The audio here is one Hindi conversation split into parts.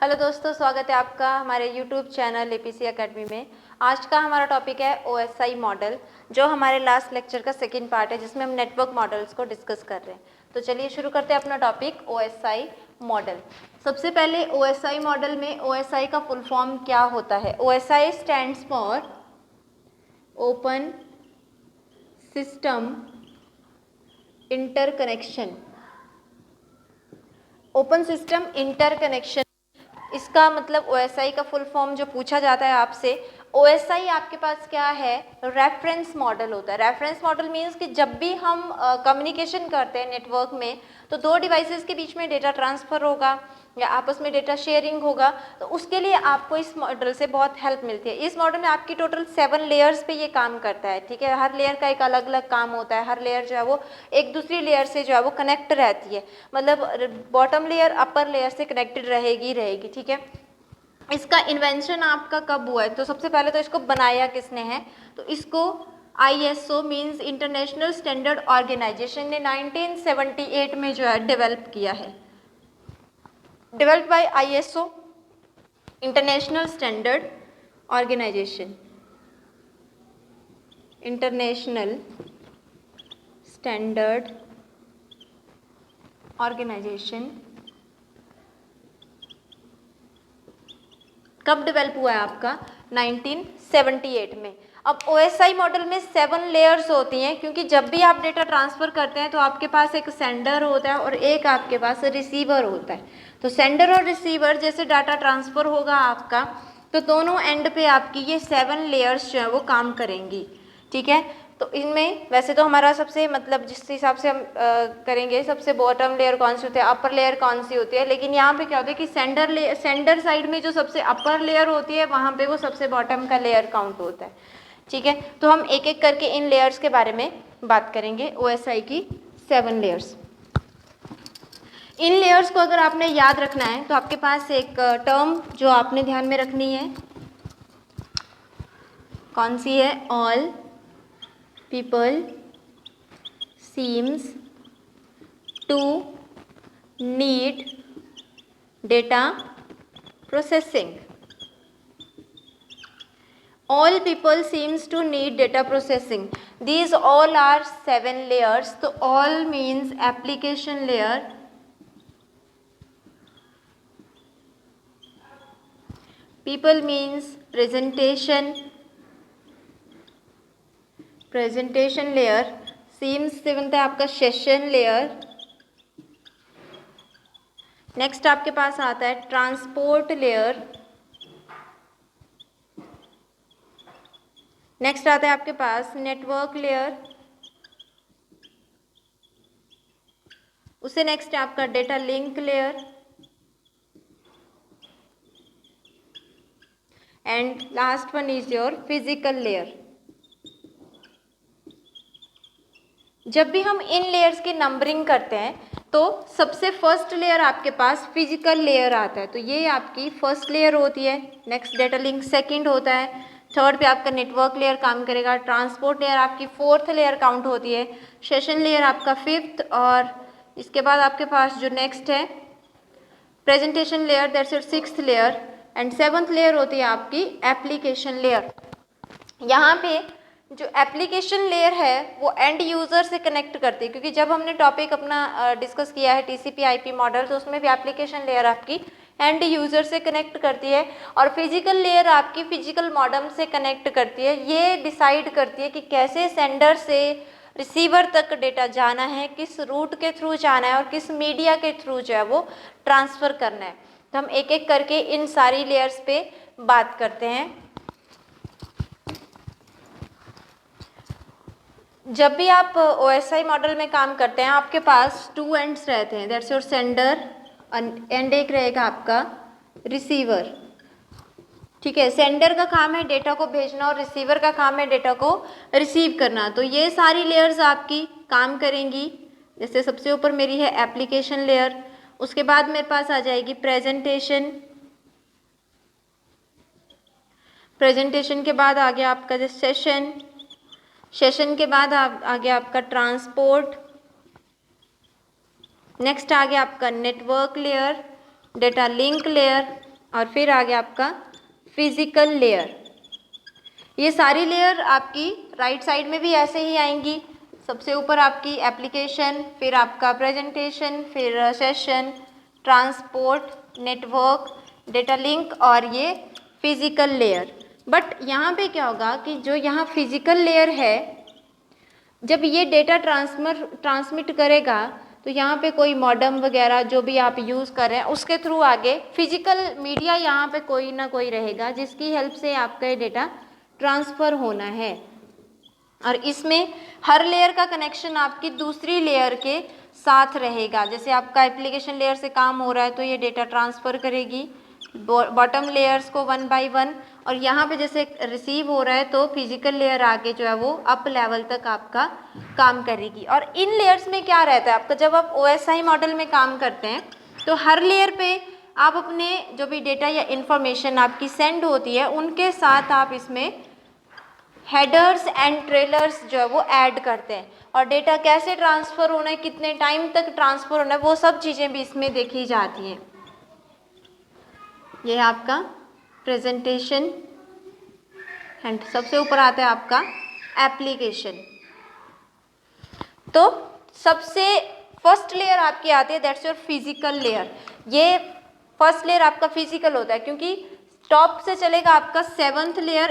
हेलो दोस्तों, स्वागत है आपका हमारे यूट्यूब चैनल एपीसी एकेडमी में। आज का हमारा टॉपिक है ओएसआई मॉडल, जो हमारे लास्ट लेक्चर का सेकंड पार्ट है, जिसमें हम नेटवर्क मॉडल्स को डिस्कस कर रहे हैं। तो चलिए शुरू करते हैं अपना टॉपिक ओएसआई मॉडल। सबसे पहले ओएसआई मॉडल में ओएसआई का फुल फॉर्म क्या होता है। OSI stands for open system interconnection. Open system interconnection, इसका मतलब ओएसआई का फुल फॉर्म जो पूछा जाता है आपसे, ओएसआई आपके पास क्या है, रेफरेंस मॉडल होता है। रेफरेंस मॉडल मीन्स कि जब भी हम कम्युनिकेशन करते हैं नेटवर्क में, तो दो डिवाइसेस के बीच में डेटा ट्रांसफर होगा या आपस में डेटा शेयरिंग होगा, तो उसके लिए आपको इस मॉडल से बहुत हेल्प मिलती है। इस मॉडल में आपकी टोटल 7 लेयर्स पे ये काम करता है, ठीक है। हर लेयर का एक अलग अलग काम होता है। हर लेयर जो है वो एक दूसरी लेयर से जो है वो कनेक्ट रहती है, मतलब बॉटम लेयर अपर लेयर से कनेक्टेड रहेगी, ठीक है। इसका इन्वेंशन आपका कब हुआ है, तो सबसे पहले तो इसको बनाया किसने है, तो इसको ISO means international standard organization ने 1978 में जो है डेवलप किया है। Developed by ISO international standard organization, international standard organization. कब डेवलप हुआ है आपका, 1978 में। अब OSI मॉडल में 7 लेयर्स होती हैं, क्योंकि जब भी आप डेटा ट्रांसफर करते हैं तो आपके पास एक सेंडर होता है और एक आपके पास रिसीवर होता है। तो सेंडर और रिसीवर जैसे डाटा ट्रांसफर होगा आपका, तो दोनों एंड पे आपकी ये 7 लेयर्स जो है वो काम करेंगी, ठीक है। तो इनमें वैसे तो हमारा सबसे मतलब जिस हिसाब से हम करेंगे, सबसे बॉटम लेयर कौन सी होती है, अपर लेयर कौन सी होती है, लेकिन यहाँ पे क्या होता है कि सेंडर साइड में जो सबसे अपर लेयर होती है, वहाँ पे वो सबसे बॉटम का लेयर काउंट होता है, ठीक है। तो हम एक एक करके इन लेयर्स के बारे में बात करेंगे। ओएसआई की 7 लेयर्स। इन लेयर्स को अगर आपने याद रखना है तो आपके पास एक टर्म जो आपने ध्यान में रखनी है, कौन सी है, all people seems to need data processing. All people seems to need data processing. These all are 7 layers. So all means application layer, people means presentation layer, seems से बनता है आपका सेशन लेयर। नेक्स्ट आपके पास आता है ट्रांसपोर्ट लेयर। नेक्स्ट आता है आपके पास नेटवर्क लेयर। उससे नेक्स्ट है आपका data link layer, and last one is your physical layer. जब भी हम इन लेयर्स की नंबरिंग करते हैं तो सबसे फर्स्ट लेयर आपके पास फिजिकल लेयर आता है, तो ये आपकी फर्स्ट लेयर होती है। नेक्स्ट डेटा लिंक सेकंड होता है। थर्ड पे आपका नेटवर्क लेयर काम करेगा। ट्रांसपोर्ट लेयर आपकी फोर्थ लेयर काउंट होती है। सेशन लेयर आपका फिफ्थ, और इसके बाद आपके पास जो नेक्स्ट है presentation layer, that's your sixth layer, and seventh layer होती है आपकी एप्लीकेशन लेयर। यहाँ पे जो एप्लीकेशन लेयर है वो एंड यूज़र से कनेक्ट करती है, क्योंकि जब हमने टॉपिक अपना डिस्कस किया है TCP/IP मॉडल, तो उसमें भी एप्लीकेशन लेयर आपकी एंड यूज़र से कनेक्ट करती है, और फिजिकल लेयर आपकी फिजिकल मॉडम से कनेक्ट करती है। ये डिसाइड करती है कि कैसे सेंडर से रिसीवर तक डेटा जाना है, किस रूट के थ्रू जाना है और किस मीडिया के थ्रू जो है वो ट्रांसफ़र करना है। तो हम एक एक करके इन सारी लेयर्स पे बात करते हैं। जब भी आप OSI मॉडल में काम करते हैं, आपके पास 2 एंड्स रहते हैं, दैट्स योर सेंडर, एंड एक रहेगा आपका रिसीवर, ठीक है। सेंडर का काम है डेटा को भेजना और रिसीवर का काम है डेटा को रिसीव करना। तो ये सारी लेयर्स आपकी काम करेंगी। जैसे सबसे ऊपर मेरी है एप्लीकेशन लेयर, उसके बाद मेरे पास आ जाएगी प्रेजेंटेशन के बाद आ गया आपका जो सेशन के बाद आ गया आपका ट्रांसपोर्ट। नेक्स्ट आ गया आपका network layer, data link layer, और फिर आ गया आपका फिजिकल लेयर। ये सारी लेयर आपकी राइट साइड में भी ऐसे ही आएंगी। सबसे ऊपर आपकी एप्लीकेशन, फिर आपका प्रेजेंटेशन, फिर session, transport, network, data link और ये फिजिकल लेयर। बट यहाँ पे क्या होगा कि जो यहाँ फिजिकल लेयर है, जब ये डेटा ट्रांसमिट करेगा तो यहाँ पे कोई मॉडेम वगैरह जो भी आप यूज़ कर रहे हैं उसके थ्रू आगे फिजिकल मीडिया यहाँ पे कोई ना कोई रहेगा जिसकी हेल्प से आपका ये डेटा ट्रांसफ़र होना है। और इसमें हर लेयर का कनेक्शन आपकी दूसरी लेयर के साथ रहेगा। जैसे आपका एप्लीकेशन लेयर से काम हो रहा है तो ये डेटा ट्रांसफ़र करेगी बॉटम लेयर्स को 1 बाय 1, और यहाँ पे जैसे रिसीव हो रहा है तो फिजिकल लेयर आगे जो है वो अप लेवल तक आपका काम करेगी। और इन लेयर्स में क्या रहता है आपका, जब आप OSI मॉडल में काम करते हैं तो हर लेयर पे आप अपने जो भी डेटा या इन्फॉर्मेशन आपकी सेंड होती है उनके साथ आप इसमें हेडर्स एंड ट्रेलर्स जो है वो ऐड करते हैं, और डेटा कैसे ट्रांसफ़र होना है, कितने टाइम तक ट्रांसफ़र होना है, वो सब चीज़ें भी इसमें देखी जाती हैं। ये आपका प्रेजेंटेशन एंड सबसे ऊपर आता है आपका एप्लीकेशन। तो सबसे फर्स्ट लेयर आपकी आती है, दैट्स योर फिजिकल लेयर। ये फर्स्ट लेयर आपका फिजिकल होता है क्योंकि टॉप से चलेगा आपका 7th layer,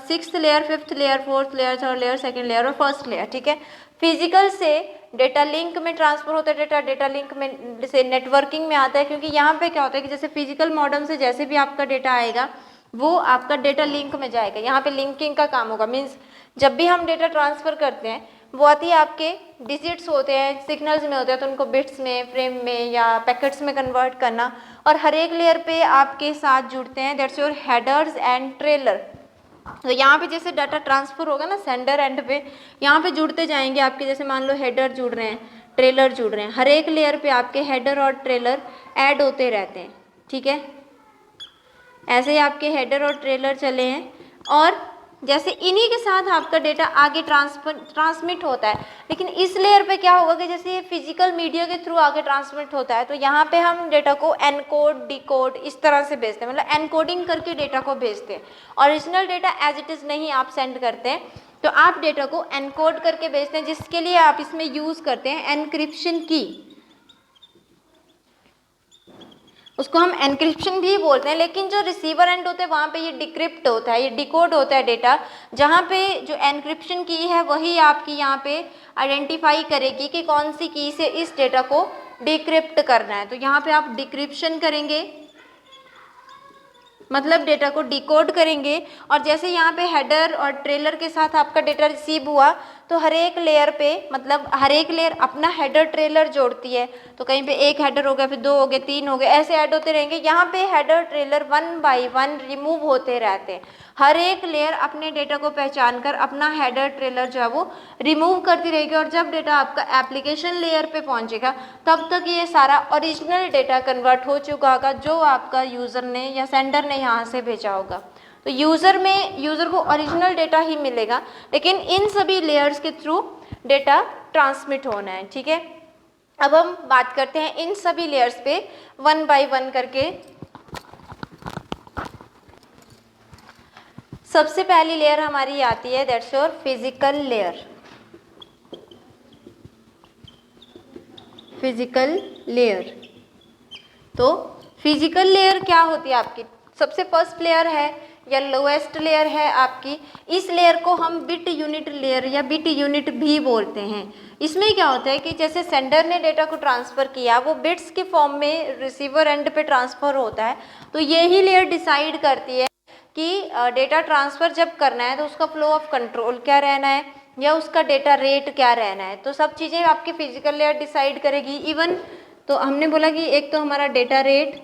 6th layer, 5th layer, 4th layer, 3rd layer, 2nd layer और 1st लेयर, ठीक है। फिजिकल से डेटा लिंक में ट्रांसफर होता है डेटा, डेटा लिंक में से नेटवर्किंग में आता है, क्योंकि यहाँ पे क्या होता है कि जैसे फिजिकल मॉडेम से जैसे भी आपका डेटा आएगा वो आपका डेटा लिंक में जाएगा। यहाँ पे लिंकिंग का काम होगा, मीन्स जब भी हम डेटा ट्रांसफ़र करते हैं वो आती है आपके डिजिट्स होते हैं, सिग्नल्स में होते हैं, तो उनको बिट्स में, फ्रेम में या पैकेट्स में कन्वर्ट करना, और हर एक लेयर पे आपके साथ जुड़ते हैं, that's your headers and trailer. तो यहाँ पे जैसे डाटा ट्रांसफ़र होगा ना सेंडर एंड पे, यहाँ पे जुड़ते जाएंगे आपके, जैसे मान लो हेडर जुड़ रहे हैं, ट्रेलर जुड़ रहे हैं, हर एक लेयर पे आपके हेडर और ट्रेलर ऐड होते रहते हैं, ठीक है। ऐसे ही आपके हेडर और ट्रेलर चले हैं, और जैसे इन्हीं के साथ आपका डेटा आगे ट्रांसमिट होता है। लेकिन इस लेयर पे क्या होगा कि जैसे ये फिजिकल मीडिया के थ्रू आगे ट्रांसमिट होता है तो यहाँ पे हम डेटा को एनकोड, डिकोड इस तरह से भेजते हैं, मतलब एनकोडिंग करके डेटा को भेजते हैं। Original data as it is नहीं आप सेंड करते हैं, तो आप डेटा को एनकोड करके भेजते हैं, जिसके लिए आप इसमें यूज़ करते हैं एनक्रिप्शन की। उसको हम एनक्रिप्शन भी बोलते हैं, लेकिन जो रिसीवर एंड होता है वहाँ पे ये डिक्रिप्ट होता है, ये डिकोड होता है डेटा, जहाँ पे जो एनक्रिप्शन की है वही आपकी यहाँ पे आइडेंटिफाई करेगी कि कौन सी की से इस डेटा को डिक्रिप्ट करना है। तो यहाँ पे आप डिक्रिप्शन करेंगे, मतलब डेटा को डिकोड करेंगे, और जैसे यहाँ पे हेडर और ट्रेलर के साथ आपका डेटा रिसीव हुआ तो हर एक लेयर पे, मतलब हर एक लेयर अपना हेडर ट्रेलर जोड़ती है, तो कहीं पे एक हेडर हो गया, फिर 2 हो गए, 3 हो गए, ऐसे ऐड होते रहेंगे। यहाँ पे हेडर ट्रेलर 1 बाय 1 रिमूव होते रहते हैं, हर एक लेयर अपने डेटा को पहचान कर अपना हेडर ट्रेलर जो है वो रिमूव करती रहेगी, और जब डेटा आपका एप्लीकेशन लेयर पे पहुंचेगा तब तक ये सारा ओरिजिनल डेटा कन्वर्ट हो चुका होगा जो आपका यूज़र ने या सेंडर ने यहाँ से भेजा होगा। तो यूज़र को ओरिजिनल डेटा ही मिलेगा, लेकिन इन सभी लेयर्स के थ्रू डेटा ट्रांसमिट होना है, ठीक है। अब हम बात करते हैं इन सभी लेयर्स पे 1 बाय 1 करके। सबसे पहली लेयर हमारी आती है, that's your physical layer. Physical layer, तो फिजिकल लेयर क्या होती है आपकी, सबसे फर्स्ट लेयर है या लोएस्ट लेयर है आपकी। इस लेयर को हम बिट यूनिट लेयर या बिट यूनिट भी बोलते हैं। इसमें क्या होता है कि जैसे सेंडर ने डेटा को ट्रांसफ़र किया, वो बिट्स के फॉर्म में रिसीवर एंड पे ट्रांसफ़र होता है, तो यही लेयर डिसाइड करती है कि डेटा ट्रांसफ़र जब करना है तो उसका फ्लो ऑफ कंट्रोल क्या रहना है या उसका डेटा रेट क्या रहना है। तो सब चीज़ें आपकी फिजिकल लेयर डिसाइड करेगी। इवन तो हमने बोला कि एक तो हमारा डेटा रेट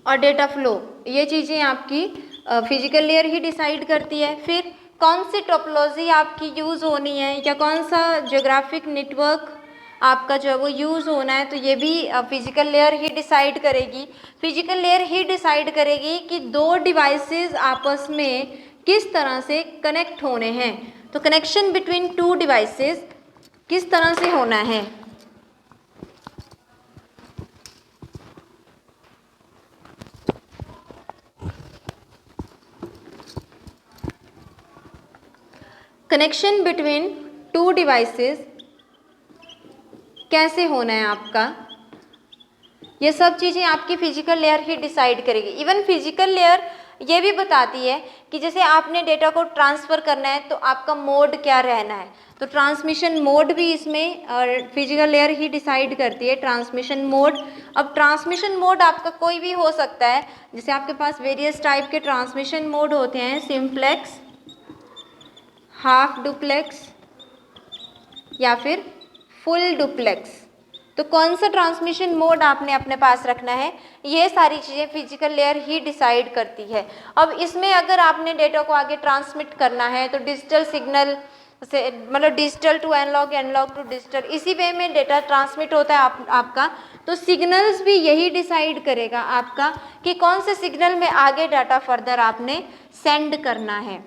और डेटा फ्लो, ये चीज़ें आपकी फिजिकल लेयर ही डिसाइड करती है। फिर कौन सी टोपोलॉजी आपकी यूज़ होनी है या कौन सा ज्योग्राफिक नेटवर्क आपका जो है वो यूज़ होना है, तो ये भी फिजिकल लेयर ही डिसाइड करेगी। फिजिकल लेयर ही डिसाइड करेगी कि 2 डिवाइसेस आपस में किस तरह से कनेक्ट होने हैं, तो कनेक्शन बिटवीन 2 डिवाइसेस किस तरह से होना है। कनेक्शन बिटवीन टू डिवाइसेस कैसे होना है आपका, ये सब चीज़ें आपकी फिजिकल लेयर ही डिसाइड करेगी। इवन फिजिकल लेयर ये भी बताती है कि जैसे आपने डेटा को ट्रांसफ़र करना है तो आपका मोड क्या रहना है, तो ट्रांसमिशन मोड भी इसमें फिजिकल लेयर ही डिसाइड करती है, ट्रांसमिशन मोड। अब ट्रांसमिशन मोड आपका कोई भी हो सकता है, जैसे आपके पास वेरियस टाइप के ट्रांसमिशन मोड होते हैं, सिंप्लेक्स, हाफ डुप्लेक्स या फिर फुल डुप्लेक्स। तो कौन सा ट्रांसमिशन मोड आपने अपने पास रखना है, ये सारी चीज़ें फिजिकल लेयर ही डिसाइड करती है। अब इसमें अगर आपने डेटा को आगे ट्रांसमिट करना है तो डिजिटल सिग्नल से, मतलब digital to analog, analog to digital, इसी वे में डेटा ट्रांसमिट होता है आपका। तो सिग्नल्स भी यही डिसाइड करेगा आपका कि कौन से सिग्नल में आगे डाटा फर्दर आपने सेंड करना है।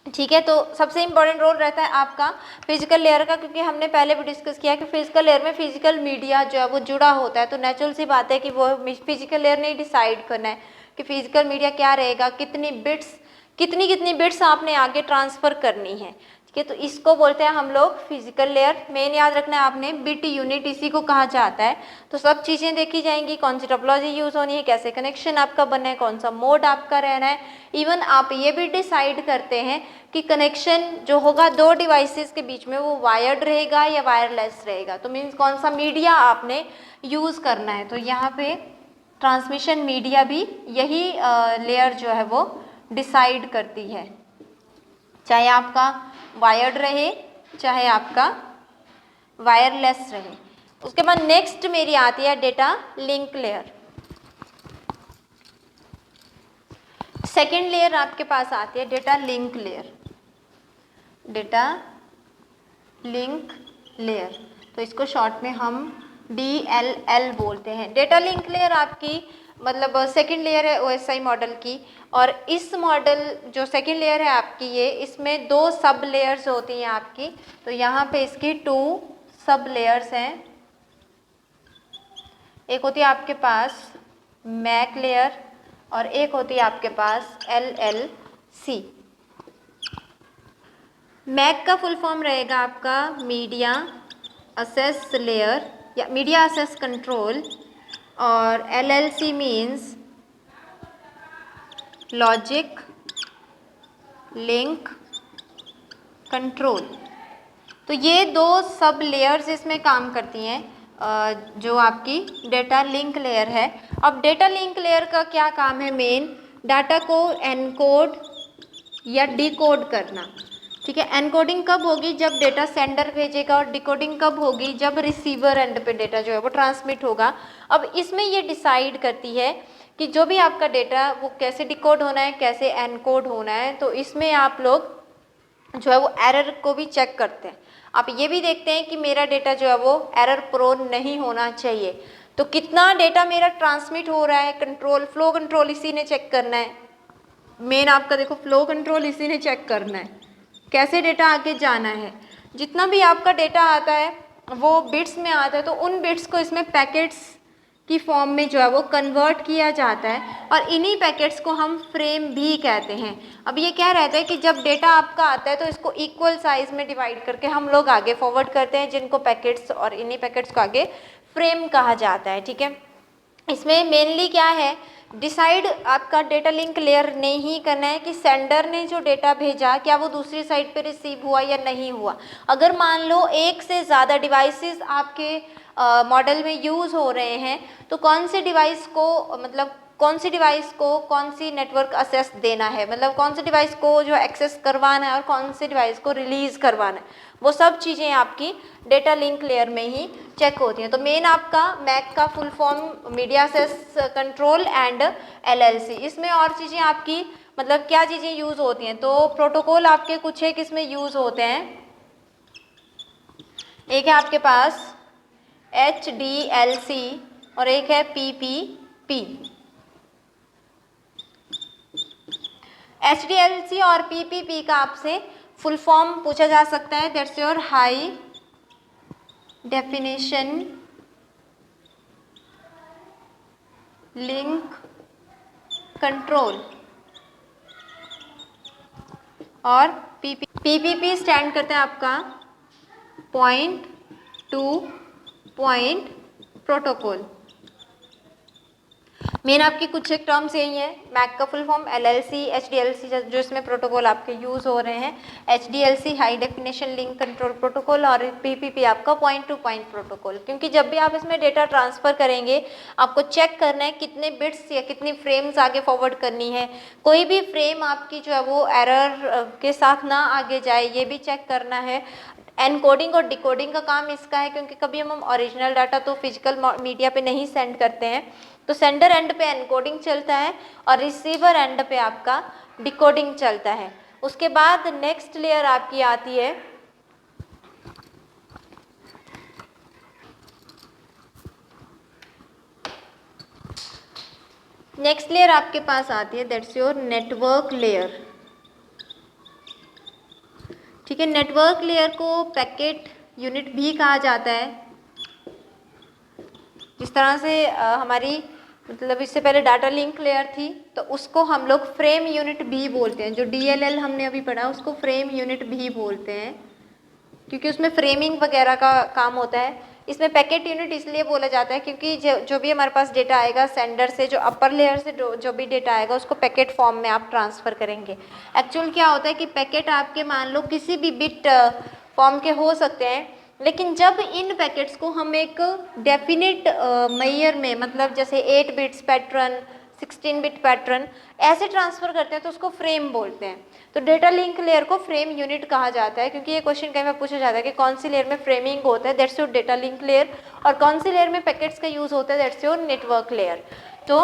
ठीक है, तो सबसे इम्पोर्टेंट रोल रहता है आपका फिजिकल लेयर का, क्योंकि हमने पहले भी डिस्कस किया कि फिजिकल लेयर में फिजिकल मीडिया जो है वो जुड़ा होता है। तो नेचुरल सी बात है कि वो फिजिकल लेयर ने डिसाइड करना है कि फिजिकल मीडिया क्या रहेगा, कितनी बिट्स आपने आगे ट्रांसफ़र करनी है। ठीक है, तो इसको बोलते हैं हम लोग फिजिकल लेयर। मेन याद रखना है आपने, बिट यूनिट इसी को कहा जाता है। तो सब चीज़ें देखी जाएंगी, कौन सी टोपोलॉजी यूज़ होनी है, कैसे कनेक्शन आपका बनना है, कौन सा मोड आपका रहना है। इवन आप ये भी डिसाइड करते हैं कि कनेक्शन जो होगा दो डिवाइसेस के बीच में वो वायर्ड रहेगा या वायरलेस रहेगा। तो मीन्स कौन सा मीडिया आपने यूज़ करना है। तो यहाँ पे ट्रांसमिशन मीडिया भी यही लेयर जो है वो डिसाइड करती है, चाहे आपका वायर्ड रहे चाहे आपका वायरलेस रहे। उसके बाद नेक्स्ट मेरी आती है data link layer. Second layer आपके पास आती है data link layer, data link layer. तो इसको शॉर्ट में हम DLL बोलते हैं। डेटा लिंक लेयर आपकी मतलब सेकेंड लेयर है OSI मॉडल की, और इस मॉडल जो सेकेंड लेयर है आपकी, ये इसमें दो सब लेयर्स होती हैं आपकी। तो यहाँ पे इसकी 2 सब लेयर्स हैं। एक होती है आपके पास मैक लेयर और एक होती है आपके पास LLC। मैक का फुल फॉर्म रहेगा आपका मीडिया असेस लेयर या मीडिया असेस कंट्रोल, और LLC means logic link control. तो ये दो सब लेयर्स इसमें काम करती हैं, जो आपकी डेटा लिंक लेयर है। अब डेटा लिंक लेयर का क्या काम है, मेन डाटा को एनकोड या डिकोड करना। ठीक है, एनकोडिंग कब होगी, जब डेटा सेंडर भेजेगा, और डिकोडिंग कब होगी, जब रिसीवर एंड पे डेटा जो है वो ट्रांसमिट होगा। अब इसमें ये डिसाइड करती है कि जो भी आपका डेटा वो कैसे डिकोड होना है, कैसे एनकोड होना है। तो इसमें आप लोग जो है वो एरर को भी चेक करते हैं। आप ये भी देखते हैं कि मेरा डेटा जो है वो एरर प्रोन नहीं होना चाहिए। तो कितना डेटा मेरा ट्रांसमिट हो रहा है, कंट्रोल फ्लो कंट्रोल इसी ने चेक करना है। मेन आपका देखो फ्लो कंट्रोल इसी ने चेक करना है, कैसे डेटा आगे जाना है। जितना भी आपका डेटा आता है वो बिट्स में आता है, तो उन बिट्स को इसमें पैकेट्स की फॉर्म में जो है वो कन्वर्ट किया जाता है, और इन्हीं पैकेट्स को हम फ्रेम भी कहते हैं। अब ये क्या रहता है कि जब डेटा आपका आता है तो इसको इक्वल साइज में डिवाइड करके हम लोग आगे फॉरवर्ड करते हैं, जिनको पैकेट्स, और इन्हीं पैकेट्स को आगे फ्रेम कहा जाता है। ठीक है, इसमें मेनली क्या है, डिसाइड आपका डेटा लिंक लेयर ने ही करना है कि सेंडर ने जो डेटा भेजा क्या वो दूसरी साइड पे रिसीव हुआ या नहीं हुआ। अगर मान लो एक से ज़्यादा डिवाइसेस आपके मॉडल में यूज़ हो रहे हैं, तो कौन से डिवाइस को, मतलब कौन सी डिवाइस को कौन सी नेटवर्क एक्सेस देना है, मतलब कौन से डिवाइस को जो एक्सेस करवाना है और कौन से डिवाइस को रिलीज़ करवाना है, वो सब चीज़ें आपकी डेटा लिंक लेयर में ही चेक होती हैं। तो मेन आपका मैक का full form media access control and LLC। इसमें और चीज़ें आपकी मतलब क्या चीज़ें यूज़ होती हैं, तो प्रोटोकॉल आपके कुछ एक इसमें यूज़ होते हैं। एक है आपके पास HDLC और एक है PPP। HDLC और PPP का आपसे फुल फॉर्म पूछा जा सकता है, that's your high definition link control. और पीपीपी स्टैंड करता है आपका point to point protocol. Main आपकी कुछ एक टर्म्स यही है, मैक का फुल फॉर्म एलएलसी, एचडीएलसी जो इसमें प्रोटोकॉल आपके यूज हो रहे हैं, HDLC high definition link control protocol और पीपीपी आपका पॉइंट टू पॉइंट प्रोटोकॉल। क्योंकि जब भी आप इसमें डेटा ट्रांसफर करेंगे आपको चेक करना है कितने बिट्स या कितनी फ्रेम्स आगे फॉरवर्ड करनी है, कोई भी फ्रेम आपकी जो है वो एरर के साथ ना आगे जाए ये भी चेक करना है। एनकोडिंग और डिकोडिंग का काम इसका है, क्योंकि कभी हम ओरिजिनल डाटा तो फिजिकल मीडिया पे नहीं सेंड करते हैं, तो सेंडर एंड पे एनकोडिंग चलता है और रिसीवर एंड पे आपका डिकोडिंग चलता है। उसके बाद नेक्स्ट लेयर आपकी आती है आपके पास आती है दैट्स योर नेटवर्क लेयर। ठीक है, नेटवर्क लेयर को पैकेट यूनिट भी कहा जाता है। जिस तरह से हमारी मतलब इससे पहले डाटा लिंक लेयर थी तो उसको हम लोग फ्रेम यूनिट भी बोलते हैं, जो डीएलएल हमने अभी पढ़ा उसको फ्रेम यूनिट भी बोलते हैं, क्योंकि उसमें फ्रेमिंग वगैरह का काम होता है। इसमें पैकेट यूनिट इसलिए बोला जाता है क्योंकि जो भी हमारे पास डेटा आएगा सेंडर से, जो अपर लेयर से जो भी डेटा आएगा उसको पैकेट फॉर्म में आप ट्रांसफ़र करेंगे। एक्चुअल क्या होता है कि पैकेट आपके मान लो किसी भी बिट फॉर्म के हो सकते हैं, लेकिन जब इन पैकेट्स को हम एक डेफिनेट मैयर में, मतलब जैसे 8 बिट्स पैटर्न, 16 बिट पैटर्न ऐसे ट्रांसफ़र करते हैं तो उसको फ्रेम बोलते हैं। तो डेटा लिंक लेयर को फ्रेम यूनिट कहा जाता है, क्योंकि ये क्वेश्चन कई बार पूछा जाता है कि कौन सी लेयर में फ्रेमिंग होता है, that's your data link layer, और कौन सी लेयर में पैकेट्स का यूज़ होता है, दैट्स योर नेटवर्क लेयर। तो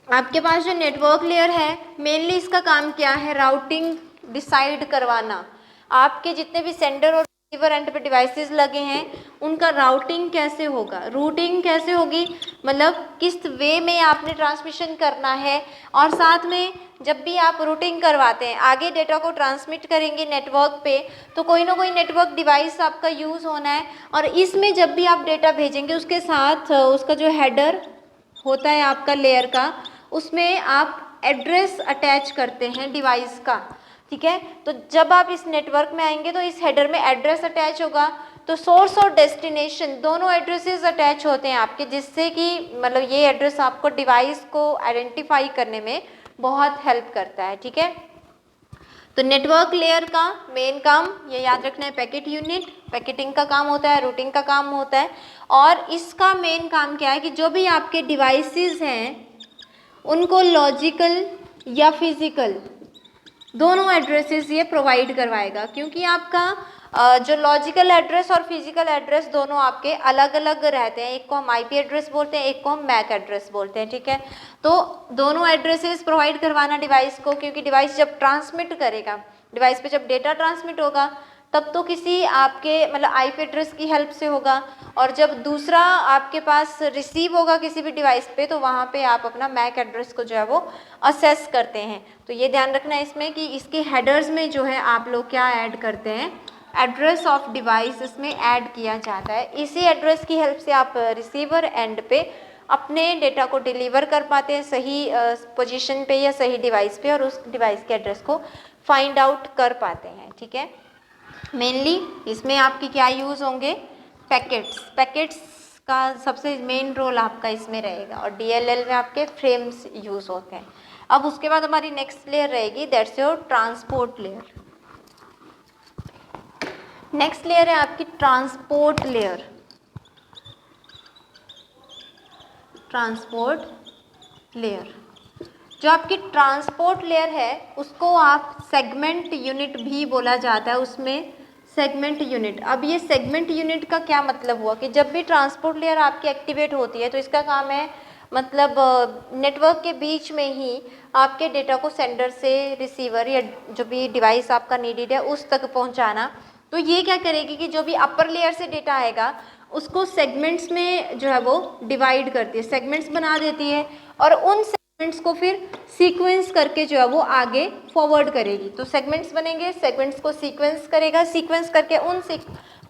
आपके पास जो नेटवर्क लेयर है मेनली इसका काम क्या है, राउटिंग डिसाइड करवाना। आपके जितने भी सेंडर और रिसीवर एंड पे डिवाइसेस लगे हैं उनका राउटिंग कैसे होगा, रूटिंग कैसे होगी, मतलब किस वे में आपने ट्रांसमिशन करना है, और साथ में जब भी आप रूटिंग करवाते हैं आगे डेटा को ट्रांसमिट करेंगे नेटवर्क पे तो कोई ना कोई नेटवर्क डिवाइस आपका यूज़ होना है, और इसमें जब भी आप डेटा भेजेंगे उसके साथ उसका जो हेडर होता है आपका लेयर का, उसमें आप एड्रेस अटैच करते हैं डिवाइस का। ठीक है, तो जब आप इस नेटवर्क में आएंगे तो इस हेडर में एड्रेस अटैच होगा, तो सोर्स और डेस्टिनेशन दोनों एड्रेसेस अटैच होते हैं आपके, जिससे कि मतलब ये एड्रेस आपको डिवाइस को आइडेंटिफाई करने में बहुत हेल्प करता है। ठीक है, तो नेटवर्क लेयर का मेन काम ये याद रखना है, पैकेट यूनिट, पैकेटिंग का काम होता है, रूटिंग का काम होता है, और इसका मेन काम क्या है कि जो भी आपके डिवाइसेस हैं उनको लॉजिकल या फिजिकल दोनों एड्रेसेस ये प्रोवाइड करवाएगा, क्योंकि आपका जो लॉजिकल एड्रेस और फिजिकल एड्रेस दोनों आपके अलग अलग रहते हैं। एक को हम आईपी एड्रेस बोलते हैं, एक को हम मैक एड्रेस बोलते हैं। ठीक है, तो दोनों एड्रेसेस प्रोवाइड करवाना डिवाइस को, क्योंकि डिवाइस जब ट्रांसमिट करेगा, डिवाइस पे जब डेटा ट्रांसमिट होगा तब तो किसी आपके मतलब आईपी एड्रेस की हेल्प से होगा, और जब दूसरा आपके पास रिसीव होगा किसी भी डिवाइस पे तो वहाँ पे आप अपना मैक एड्रेस को जो है वो असेस करते हैं। तो ये ध्यान रखना है इसमें कि इसके हेडर्स में जो है आप लोग क्या ऐड करते हैं, एड्रेस ऑफ डिवाइस इसमें ऐड किया जाता है। इसी एड्रेस की हेल्प से आप रिसीवर एंड पे अपने डेटा को डिलीवर कर पाते हैं सही पोजीशन पे या सही डिवाइस पे, और उस डिवाइस के एड्रेस को फाइंड आउट कर पाते हैं। ठीक है, मेनली इसमें आपकी क्या यूज़ होंगे, पैकेट्स का सबसे मेन रोल आपका इसमें रहेगा, और डीएलएल में आपके फ्रेम्स यूज़ होते हैं। अब उसके बाद हमारी नेक्स्ट लेयर रहेगी that's your transport layer. Next layer है आपकी ट्रांसपोर्ट लेयर। ट्रांसपोर्ट लेयर, जो आपकी ट्रांसपोर्ट लेयर है उसको आप सेगमेंट यूनिट भी बोला जाता है, उसमें सेगमेंट यूनिट। अब ये सेगमेंट यूनिट का क्या मतलब हुआ कि जब भी ट्रांसपोर्ट लेयर आपकी एक्टिवेट होती है तो इसका काम है मतलब नेटवर्क के बीच में ही आपके डेटा को सेंडर से रिसीवर या जो भी डिवाइस आपका नीडेड है उस तक पहुंचाना। तो ये क्या करेगी कि जो भी अपर लेयर से डेटा आएगा उसको सेगमेंट्स में जो है वो डिवाइड करती है, सेगमेंट्स बना देती है, और उन सेगमेंट्स को फिर सीक्वेंस करके जो है वो आगे फॉरवर्ड करेगी। तो सेगमेंट्स बनेंगे, सेगमेंट्स को सीक्वेंस करेगा, सीक्वेंस करके उन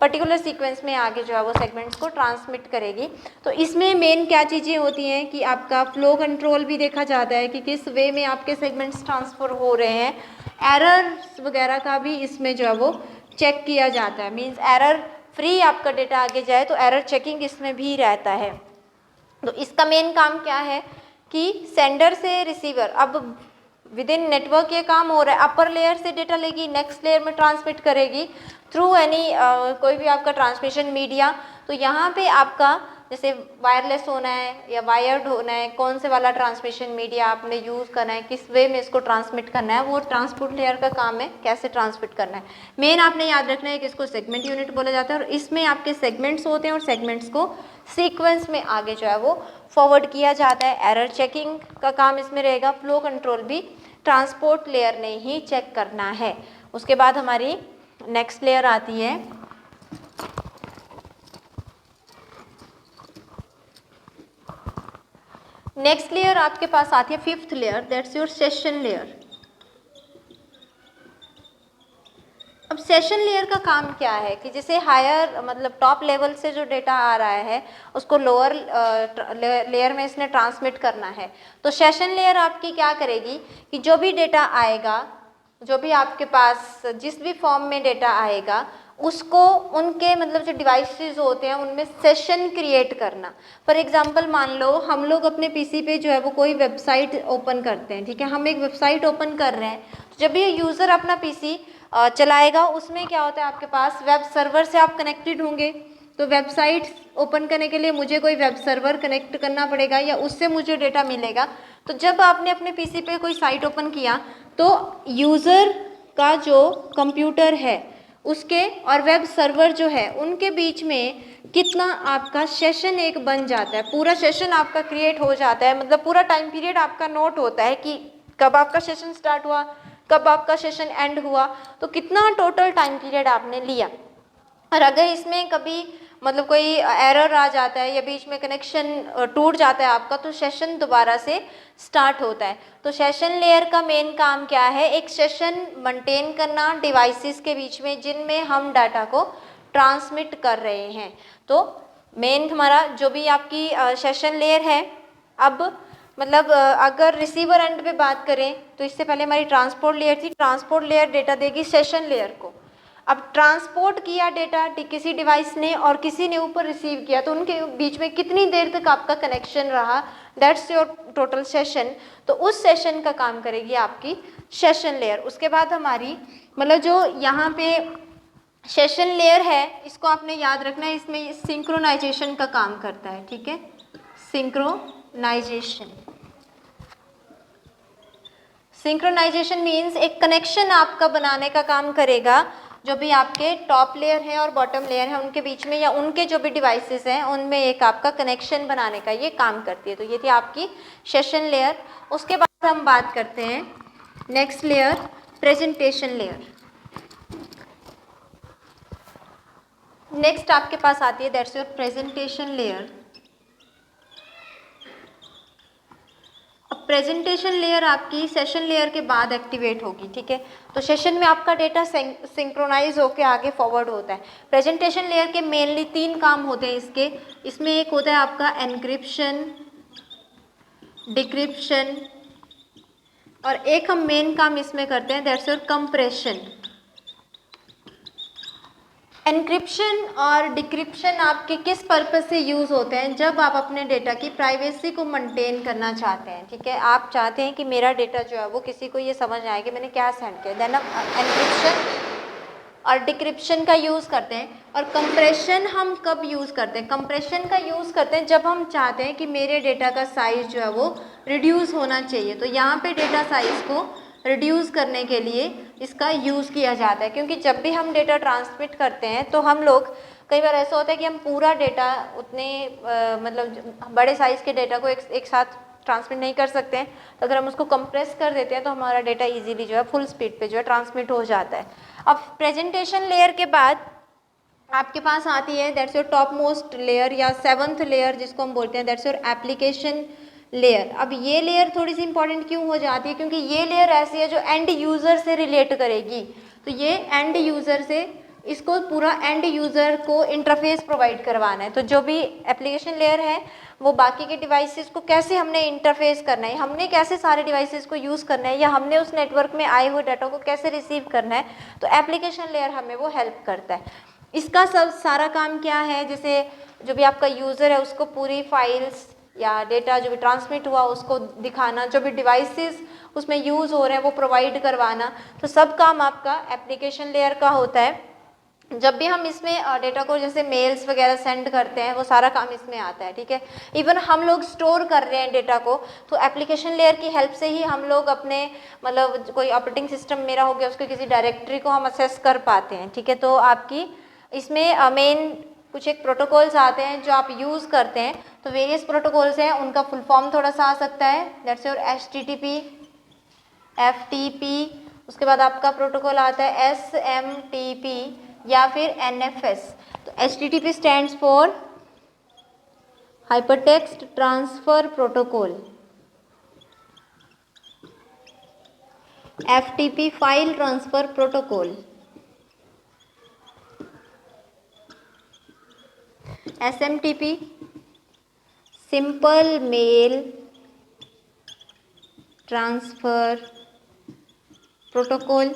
पर्टिकुलर सीक्वेंस में आगे जो है वो सेगमेंट्स को ट्रांसमिट करेगी। तो इसमें मेन क्या चीज़ें होती हैं कि आपका फ्लो कंट्रोल भी देखा जाता है कि किस वे में आपके सेगमेंट्स ट्रांसफ़र हो रहे हैं, एरर्स वगैरह का भी इसमें जो है वो चेक किया जाता है, मीन्स एरर फ्री आपका डेटा आगे जाए तो एरर चेकिंग इसमें भी रहता है। तो इसका मेन काम क्या है कि सेंडर से रिसीवर, अब विद इन नेटवर्क ये काम हो रहा है, अपर लेयर से डेटा लेगी, नेक्स्ट लेयर में ट्रांसमिट करेगी थ्रू एनी कोई भी आपका ट्रांसमिशन मीडिया। तो यहाँ पे आपका जैसे वायरलेस होना है या वायर्ड होना है, कौन से वाला ट्रांसमिशन मीडिया आपने यूज़ करना है, किस वे में इसको ट्रांसमिट करना है, वो ट्रांसपोर्ट लेयर का काम है, कैसे ट्रांसमिट करना है। मेन आपने याद रखना है कि इसको सेगमेंट यूनिट बोला जाता है और इसमें आपके सेगमेंट्स होते हैं और सेगमेंट्स को सीक्वेंस में आगे जो है वो फॉरवर्ड किया जाता है। एरर चेकिंग का काम इसमें रहेगा, फ्लो कंट्रोल भी ट्रांसपोर्ट लेयर ने ही चेक करना है। उसके बाद हमारी नेक्स्ट लेयर आती है नेक्स्ट लेयर आपके पास आती है fifth layer, that's your session layer. अब सेशन लेयर का काम क्या है कि जैसे हायर मतलब टॉप लेवल से जो डेटा आ रहा है उसको लोअर लेयर में इसने ट्रांसमिट करना है। तो सेशन लेयर आपकी क्या करेगी कि जो भी डेटा आएगा, जो भी आपके पास जिस भी फॉर्म में डेटा आएगा उसको उनके मतलब जो डिवाइसेस होते हैं उनमें सेशन क्रिएट करना। फॉर एग्जांपल मान लो हम लोग अपने पीसी पे जो है वो कोई वेबसाइट ओपन करते हैं, ठीक है, हम एक वेबसाइट ओपन कर रहे हैं, तो जब भी यूज़र अपना पीसी चलाएगा उसमें क्या होता है आपके पास वेब सर्वर से आप कनेक्टेड होंगे। तो वेबसाइट ओपन करने के लिए मुझे कोई वेब सर्वर कनेक्ट करना पड़ेगा या उससे मुझे डेटा मिलेगा। तो जब आपने अपने पीसी पे कोई साइट ओपन किया तो यूज़र का जो कंप्यूटर है उसके और वेब सर्वर जो है उनके बीच में कितना आपका सेशन एक बन जाता है, पूरा सेशन आपका क्रिएट हो जाता है, मतलब पूरा टाइम पीरियड आपका नोट होता है कि कब आपका सेशन स्टार्ट हुआ, कब आपका सेशन एंड हुआ, तो कितना टोटल टाइम पीरियड आपने लिया। और अगर इसमें कभी मतलब कोई एरर आ जाता है या बीच में कनेक्शन टूट जाता है आपका, तो सेशन दोबारा से स्टार्ट होता है। तो सेशन लेयर का मेन काम क्या है, एक सेशन मेंटेन करना डिवाइसेस के बीच में जिनमें हम डाटा को ट्रांसमिट कर रहे हैं। तो मेन हमारा जो भी आपकी सेशन लेयर है, अब मतलब अगर रिसीवर एंड पे बात करें तो इससे पहले हमारी ट्रांसपोर्ट लेयर थी, ट्रांसपोर्ट लेयर डेटा देगी सेशन लेयर को। अब ट्रांसपोर्ट किया डेटा किसी डिवाइस ने और किसी ने ऊपर रिसीव किया, तो उनके बीच में कितनी देर तक आपका कनेक्शन रहा, दैट्स योर टोटल सेशन। तो उस सेशन का काम करेगी आपकी सेशन लेयर। उसके बाद हमारी मतलब जो यहाँ पे सेशन लेयर है इसको आपने याद रखना है, इसमें सिंक्रोनाइजेशन का काम करता है, ठीक है, सिंक्रोनाइजेशन। सिंक्रोनाइजेशन मीन्स एक कनेक्शन आपका बनाने का काम करेगा, जो भी आपके टॉप लेयर है और बॉटम लेयर है उनके बीच में या उनके जो भी डिवाइसेस हैं उनमें एक आपका कनेक्शन बनाने का ये काम करती है। तो ये थी आपकी सेशन लेयर। उसके बाद हम बात करते हैं next layer, presentation layer. Next आपके पास आती है दैट्स योर प्रेजेंटेशन लेयर। अब प्रेजेंटेशन लेयर आपकी सेशन लेयर के बाद एक्टिवेट होगी, ठीक है। तो सेशन में आपका डेटा सिंक्रोनाइज होकर आगे फॉरवर्ड होता है। प्रेजेंटेशन लेयर के मेनली 3 काम होते हैं इसके। इसमें एक होता है आपका एनक्रिप्शन, डिक्रिप्शन और एक हम मेन काम इसमें करते हैं दैट्स योर कंप्रेशन। एनक्रिप्शन और डिक्रिप्शन आपके किस पर्पस से यूज़ होते हैं, जब आप अपने डेटा की प्राइवेसी को मेंटेन करना चाहते हैं, ठीक है, आप चाहते हैं कि मेरा डेटा जो है वो किसी को ये समझ आए कि मैंने क्या सेंड किया, देन हम एनक्रिप्शन और डिक्रिप्शन का यूज़ करते हैं। और कंप्रेशन हम कब यूज़ करते हैं, कंप्रेशन का यूज़ करते हैं जब हम चाहते हैं कि मेरे डेटा का साइज़ जो है वो रिड्यूस होना चाहिए। तो यहाँ पे डेटा साइज़ को रिड्यूस करने के लिए इसका यूज़ किया जाता है, क्योंकि जब भी हम डेटा ट्रांसमिट करते हैं तो हम लोग कई बार ऐसा होता है कि हम पूरा डेटा उतने मतलब बड़े साइज़ के डेटा को एक साथ ट्रांसमिट नहीं कर सकते हैं। तो अगर हम उसको कंप्रेस कर देते हैं तो हमारा डेटा इजीली जो है फुल स्पीड पे जो है ट्रांसमिट हो जाता है। अब प्रेजेंटेशन लेयर के बाद आपके पास आती है that's your top most layer या 7th लेयर जिसको हम बोलते हैं दैट्स योर एप्लीकेशन लेयर। अब ये लेयर थोड़ी सी इंपॉर्टेंट क्यों हो जाती है, क्योंकि ये लेयर ऐसी है जो एंड यूज़र से रिलेट करेगी। तो ये एंड यूज़र से इसको पूरा एंड यूज़र को इंटरफेस प्रोवाइड करवाना है। तो जो भी एप्लीकेशन लेयर है वो बाकी के डिवाइसेस को कैसे हमने इंटरफेस करना है, हमने कैसे सारे डिवाइसेस को यूज़ करना है, या हमने उस नेटवर्क में आए हुए डाटा को कैसे रिसीव करना है, तो एप्लीकेशन लेयर हमें वो हेल्प करता है। इसका सब सारा काम क्या है, जैसे जो भी आपका यूज़र है उसको पूरी फाइल्स या डेटा जो भी ट्रांसमिट हुआ उसको दिखाना, जो भी डिवाइसेस उसमें यूज़ हो रहे हैं वो प्रोवाइड करवाना, तो सब काम आपका एप्लीकेशन लेयर का होता है। जब भी हम इसमें डेटा को जैसे मेल्स वगैरह सेंड करते हैं वो सारा काम इसमें आता है, ठीक है। इवन हम लोग स्टोर कर रहे हैं डेटा को, तो एप्लीकेशन लेयर की हेल्प से ही हम लोग अपने मतलब कोई ऑपरेटिंग सिस्टम मेरा हो गया उसके किसी डायरेक्टरी को हम असेस कर पाते हैं, ठीक है। तो आपकी इसमें मेन कुछ एक प्रोटोकॉल्स आते हैं जो आप यूज़ करते हैं, तो वेरियस प्रोटोकॉल्स हैं, उनका फुल फॉर्म थोड़ा सा आ सकता है, दैट्स योर HTTP, FTP, उसके बाद आपका प्रोटोकॉल आता है SMTP या फिर NFS। तो HTTP stands for hypertext transfer protocol, FTP file transfer protocol, SMTP simple mail transfer protocol,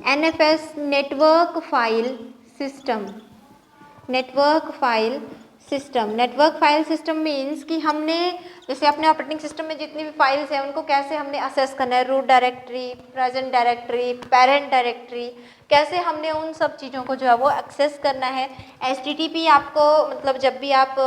NFS network file system, network file system. Network file system means कि हमने जैसे अपने ऑपरेटिंग सिस्टम में जितनी भी फाइल्स हैं उनको कैसे हमने असेस करना है, root directory, present directory, parent directory, कैसे हमने उन सब चीज़ों को जो है वो एक्सेस करना है। HTTP आपको मतलब जब भी आप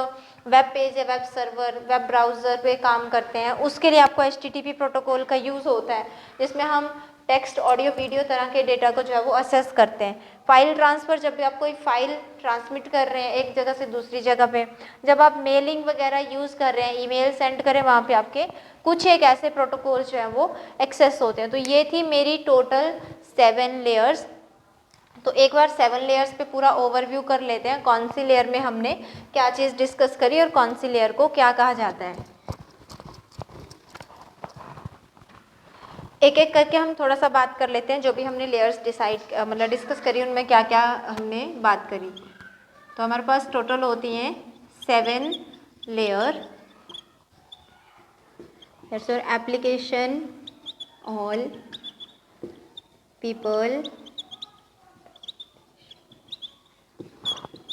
वेब पेज या वेब सर्वर, वेब ब्राउज़र पे काम करते हैं उसके लिए आपको HTTP प्रोटोकॉल का यूज़ होता है, जिसमें हम टेक्स्ट, ऑडियो, वीडियो तरह के डेटा को जो है वो असेस करते हैं। फाइल ट्रांसफ़र, जब भी आप कोई फाइल ट्रांसमिट कर रहे हैं एक जगह से दूसरी जगह पे, जब आप मेलिंग वगैरह यूज़ कर रहे हैं, ईमेल सेंड करें, वहाँ पे आपके कुछ एक ऐसे प्रोटोकॉल जो हैं वो एक्सेस होते हैं। तो ये थी मेरी टोटल 7 लेयर्स। तो एक बार 7 लेयर्स पे पूरा ओवरव्यू कर लेते हैं, कौन सी लेयर में हमने क्या चीज़ डिस्कस करी और कौन सी लेयर को क्या कहा जाता है। एक एक करके हम थोड़ा सा बात कर लेते हैं, जो भी हमने लेयर्स मतलब डिस्कस करी उनमें क्या क्या हमने बात करी। तो हमारे पास टोटल होती हैं 7 layer. That's your application, all, people,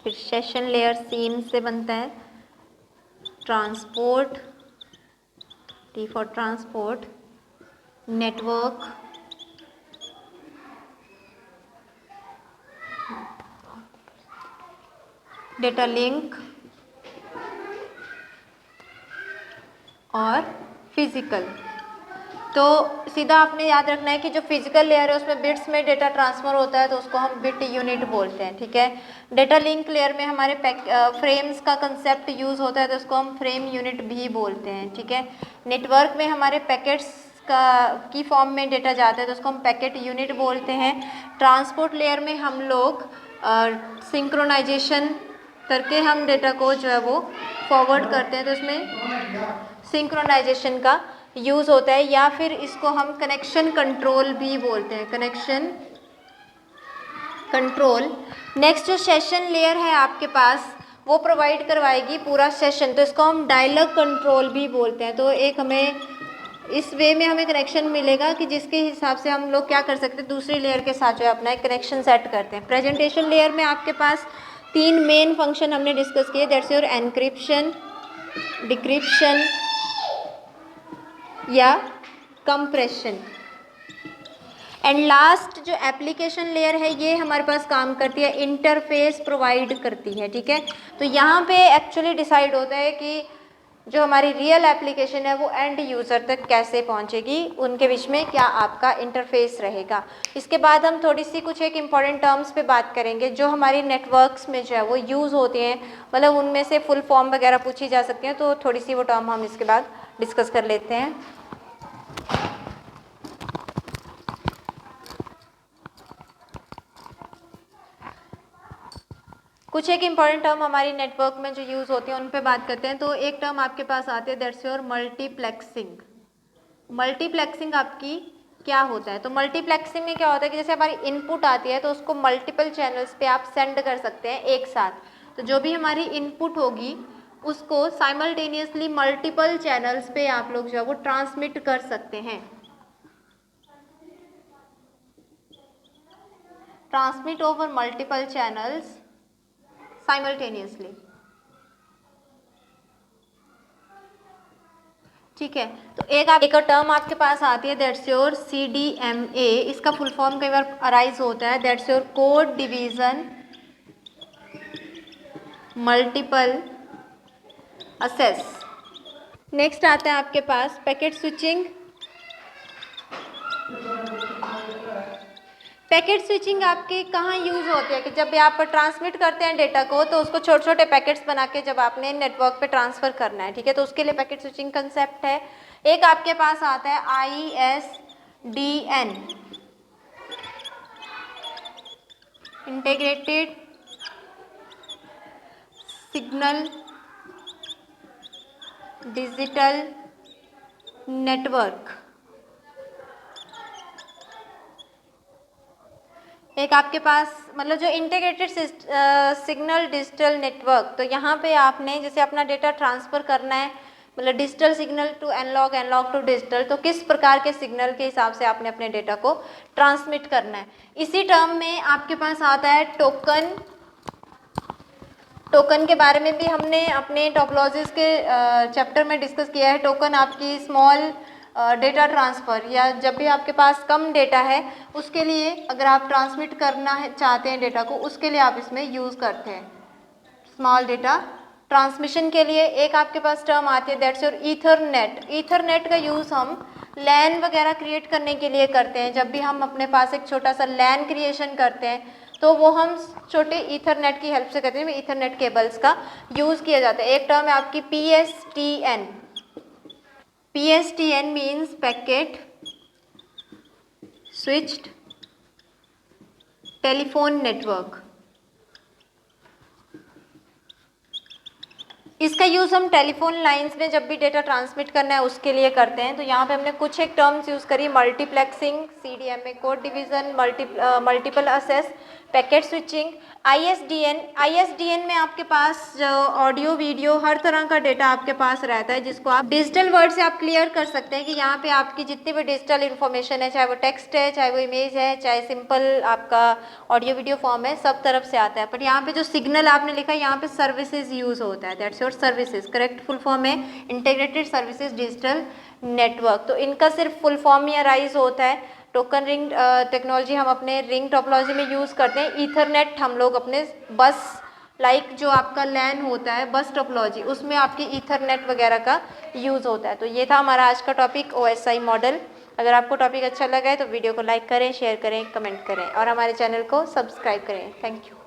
फिर सेशन लेयर सीम से बनता है, transport, T for transport, network, data link और फिजिकल। तो सीधा आपने याद रखना है कि जो फिजिकल लेयर है उसमें बिट्स में डेटा ट्रांसफर होता है तो उसको हम बिट यूनिट बोलते हैं, ठीक है। डेटा लिंक लेयर में हमारे फ्रेम्स का कंसेप्ट यूज़ होता है तो उसको हम फ्रेम यूनिट भी बोलते हैं, ठीक है। नेटवर्क में हमारे पैकेट्स की फॉर्म में डेटा जाता है तो उसको हम पैकेट यूनिट बोलते हैं। ट्रांसपोर्ट लेयर में हम लोग सिंक्रोनाइजेशन करके हम डेटा को जो है वो फॉरवर्ड करते हैं, तो इसमें सिंक्रोनाइजेशन का यूज़ होता है, या फिर इसको हम कनेक्शन कंट्रोल भी बोलते हैं, कनेक्शन कंट्रोल। नेक्स्ट जो सेशन लेयर है आपके पास वो प्रोवाइड करवाएगी पूरा सेशन, तो इसको हम डायलॉग कंट्रोल भी बोलते हैं। तो एक हमें इस वे में हमें कनेक्शन मिलेगा कि जिसके हिसाब से हम लोग क्या कर सकते हैं, दूसरी लेयर के साथ जो है अपना एक कनेक्शन सेट करते हैं। प्रेजेंटेशन लेयर में आपके पास 3 मेन फंक्शन हमने डिस्कस किए, दैट्स योर एनक्रिप्शन, डिक्रिप्शन या कंप्रेशन। एंड लास्ट जो एप्लीकेशन लेयर है ये हमारे पास काम करती है, इंटरफेस प्रोवाइड करती है, ठीक है। तो यहाँ पे एक्चुअली डिसाइड होता है कि जो हमारी रियल एप्लीकेशन है वो एंड यूज़र तक कैसे पहुँचेगी, उनके बीच में क्या आपका इंटरफेस रहेगा। इसके बाद हम थोड़ी सी कुछ एक इम्पॉर्टेंट टर्म्स पे बात करेंगे जो हमारी नेटवर्क्स में जो है वो यूज़ होती हैं, मतलब उनमें से फुल फॉर्म वगैरह पूछी जा सकती हैं, तो थोड़ी सी वो टर्म हम इसके बाद डिस्कस कर लेते हैं। कुछ एक इम्पॉर्टेंट टर्म हमारी नेटवर्क में जो यूज़ होती हैं उन पे बात करते हैं। तो एक टर्म आपके पास आती है, दैट्स योर मल्टीप्लेक्सिंग। मल्टीप्लेक्सिंग आपकी क्या होता है। तो मल्टीप्लेक्सिंग में क्या होता है कि जैसे हमारी इनपुट आती है तो उसको मल्टीपल चैनल्स पे आप सेंड कर सकते हैं एक साथ। तो जो भी हमारी इनपुट होगी उसको साइमल्टेनियसली मल्टीपल चैनल्स पे आप लोग जो है वो ट्रांसमिट कर सकते हैं, transmit over multiple channels simultaneously. ठीक है, तो एक और टर्म आपके पास आती है दैट्स योर CDMA। इसका फुल फॉर्म कई बार अराइज होता है, that's your code division multiple assess. Next आता है आपके पास पैकेट स्विचिंग। पैकेट स्विचिंग आपके कहाँ यूज़ होती है कि जब भी आप ट्रांसमिट करते हैं डेटा को तो उसको छोटे छोटे पैकेट्स बना के जब आपने नेटवर्क पे ट्रांसफ़र करना है, ठीक है, तो उसके लिए पैकेट स्विचिंग कंसेप्ट है। एक आपके पास आता है ISDN, integrated signal digital network. एक आपके पास मतलब जो इंटीग्रेटेड सिग्नल डिजिटल नेटवर्क, तो यहाँ पे आपने जैसे अपना डेटा ट्रांसफ़र करना है, मतलब digital signal to analog, analog to digital, तो किस प्रकार के सिग्नल के हिसाब से आपने अपने डेटा को ट्रांसमिट करना है। इसी टर्म में आपके पास आता है टोकन। टोकन के बारे में भी हमने अपने टोपोलॉजीज के चैप्टर में डिस्कस किया है। टोकन आपकी स्मॉल डेटा ट्रांसफ़र या जब भी आपके पास कम डेटा है उसके लिए अगर आप ट्रांसमिट करना है चाहते हैं डेटा को, उसके लिए आप इसमें यूज़ करते हैं स्मॉल डेटा ट्रांसमिशन के लिए। एक आपके पास टर्म आती है दैट्स योर ईथरनेट। ईथरनेट का यूज़ हम लैन वगैरह क्रिएट करने के लिए करते हैं। जब भी हम अपने पास एक छोटा सा लैन क्रिएशन करते हैं तो वो हम छोटे ईथरनेट की हेल्प से करते हैं, ईथरनेट केबल्स का यूज़ किया जाता है। एक टर्म है आपकी PSTN। PSTN means packet switched telephone network. इसका यूज़ हम टेलीफोन लाइंस में जब भी डेटा ट्रांसमिट करना है उसके लिए करते हैं। तो यहाँ पे हमने कुछ एक टर्म्स यूज़ करी, multiplexing, CDMA code division, multiple assess, packet switching, ISDN। ISDN में आपके पास जो ऑडियो वीडियो हर तरह का डेटा आपके पास रहता है जिसको आप डिजिटल वर्ड से आप क्लियर कर सकते हैं कि यहाँ पे आपकी जितनी भी डिजिटल इन्फॉर्मेशन है, चाहे वो टेक्स्ट है, चाहे वो इमेज है, चाहे सिंपल आपका ऑडियो वीडियो फॉर्म है, सब तरफ से आता है। बट यहाँ पे जो सिग्नल आपने लिखा है यहाँ पे सर्विसेज यूज़ होता है, that's your services. Correct full form है इंटीग्रेटेड सर्विसेज डिजिटल नेटवर्क। तो इनका सिर्फ फुल फॉर्म ही अराइज होता है। टोकन रिंग टेक्नोलॉजी हम अपने रिंग टोपोलॉजी में यूज़ करते हैं। ईथरनेट हम लोग अपने बस लाइक जो आपका लैन होता है बस टोपोलॉजी, उसमें आपकी ईथरनेट वगैरह का यूज़ होता है। तो ये था हमारा आज का टॉपिक OSI मॉडल। अगर आपको टॉपिक अच्छा लगा है तो वीडियो को लाइक करें, शेयर करें, कमेंट करें और हमारे चैनल को सब्सक्राइब करें। Thank you.